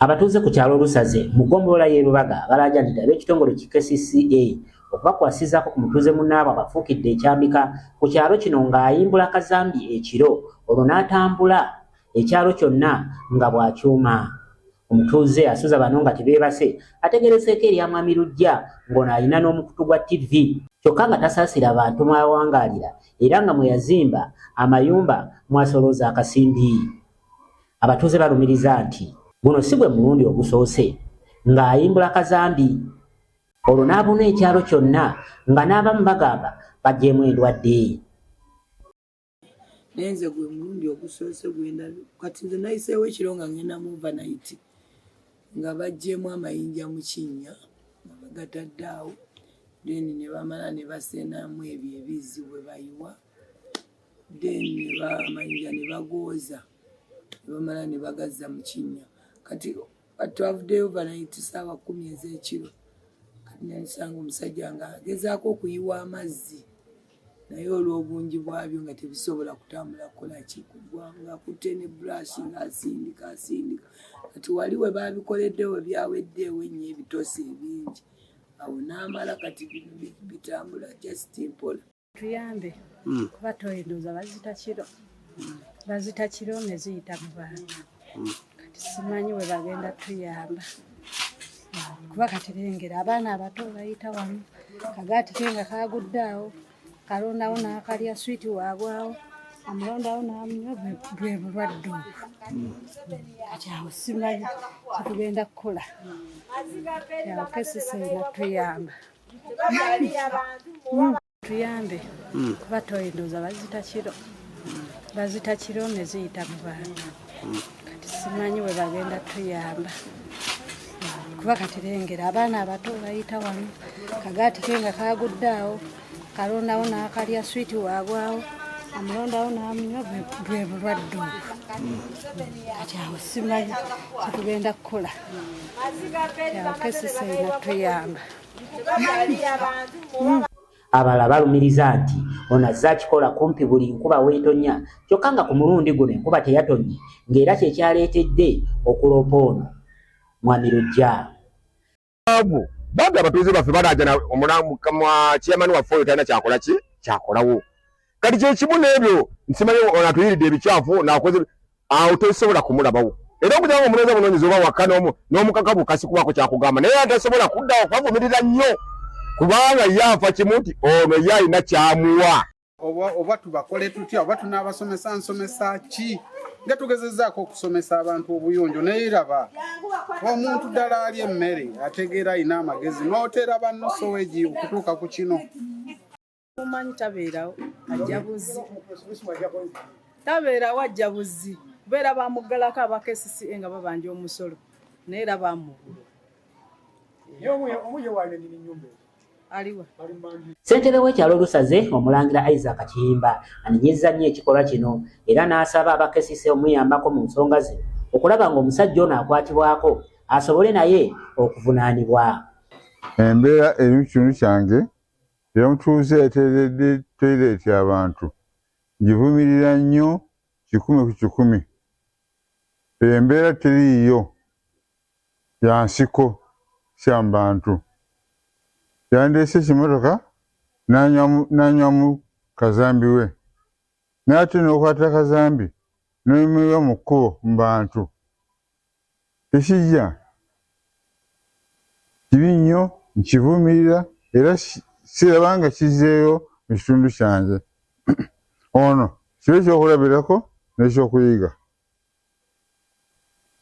Abatuuze ku kyalo Lusaze mu ggombolola y'e Lubaga balaajanidde ab'ekitongole ki KCCA okubakwasizaako ku mutuuze munnaabwe abafuukidde ekyambika ku kyalo kino ng'ayimbula kazambi ekiro olwo n'atambula ekyalo kyonna nga bw'akyuma. Omutuuze asuza bano nga tebeebase ategerezeeko eri Mwami Lujja ng'ono alina n'omukutu gwa TV kyokka nga tasaasira abantu mwawangaalira era nga mwe yazimba amayumba mwasolooza akasimbi. Abatuuze balumiriza nti guno si gwe mulundi ogusoose ng'ayimbula kazambi olwo n'abuna ekyalo kyonna nga n'abamu bagamba baggyeemu endwadde. Nenze gwe mulundi ogusoose gwenda kati nze nayiseewo ekiro nga ngenda mu overnight nga baggyeemu amayinja mu kinnya nga bagatadde awo then ne bamala ne baseenamu ebyo ebizzi bwe bayiwa then amayinja ne bagooza ne bamala ne bagazza mu kinnya. Kati twavuddeyo overnight ssaawa 10 ez'ekiro kati nansanga omusajja nga agezaako okuyiwa amazzi naye olw'obungi bwabyo nga tebisobola kutambula kukola kikugwa ng'akutte ne brush ng'asindika kati wali we baabikoledde we byaweddeewo ennyo ebitose ebingi awo n'amala kati bino bitambula just mpola. Tuyambe kuba toyinduza bazita kiro ne ziyita mu bantu kati simanyi we bagenda tuyamba kuba kati lengera abaana abato bayita wano kagaati ke nga kagudde awo kalondawo n'akalya switi waagwawo amulondawo n'amunywa bwe bulwadde obwo kati awo simanyi kyetugenda kukola awo KCCA tuyamba tuyambe kuba toyinduza bazita kiro ne ziyita mu bantu kati simanyi we bagenda tuyamba kuba kati lengera abaana abato bayita wano kagaati ke nga kagudde awo kalondawo n'akalya switi waagwawo amulondawo n'amunywa bwe bulwadde obwo kati awo simanyi kyetugenda kukola awo KCCA tuyamba. Abalala balumiriza nti ono azze akikola kumpi buli nkuba weetonnya kyokka nga ku mulundi guno enkuba teyatonnye ng'era kyekyaleetedde okuloopa ono Mwami Lujja. Bambi abatuuze baffe balaajana omulamu kamwa chairman waffe oyo talina kyakolawo kati kyekimu n'ebyo nsimanyi ono atuyiridde ebikyafu n'akoze awo tosobola kumulabawo era okujja omunoza bunoonyeza oba wakka n'omukakabu kasikubaako kyakugamba naye atasobola kuddawo kwavumirira nnyo kubanga yafa kimu nti ono ye alina kyamuwa. Oba tubakole tutya oba tunaabasomesa nsomesa ki nga tugezezzaako okusomesa abantu obuyonjo naye raba omuntu ddala ali emmere ategeera alina amagezi n'oteera banno soweegi okutuuka ku kino. Omanyi tabeerawo ajja buzzi tabeerawo ajja buzzi kubeera bamuggalako aba KCCA nga babanja omusolo naye era bamubula. Ssentebe w'ekyalo Lusaze Omulangira Isaac Kiyimba anenyezza nnyo ekikolwa kino era n'asaba aba KCCA omuyambako mu nsonga ze okulaba ng'omusajja ono akwatibwako asobole naye okuvunaanibwa. Embeera eri mu kitundu kyange era omutuuze yateeredde toyireeti abantu givumirira nnyo 100 ku 100. Embeera teriiyo ya nsiko kya bantu. Yandeese ekimotoka n'anywamu kazambi we n'ate n'okwata kazambi n'oyimirwa mu kkubo mu bantu. Tekijja kibi nnyo nkivumirira era siraba nga kizzeeyo mu kitundu kyange. Ono kiba ekyokulabirako n'ekyokuyiga.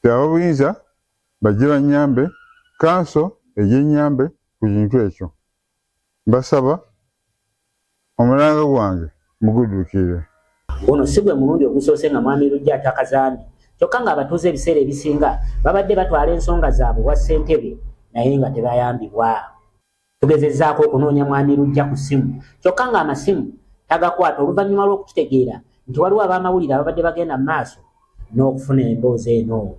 Aba buyinza bajje bannyambe kanso egy'ennyambe ku kintu ekyo. Basaba omulanga gwange mugudukire. Ono si gwe mulundi ogusoose nga Mwami Lujja atakazambi kyokka nga abatuuze ebiseera ebisinga babadde batwala ensonga zaabwe wa ssentebe naye nga tebayambibwa. Tugezezzaako okunoonya Mwami Lujja ku ssimu kyokka nga amasimu tagakwata oluvannyuma lw'okukitegeera nti waliwo ab'amawulire ababadde bagenda mu maaso n'okufuna emboozi eno.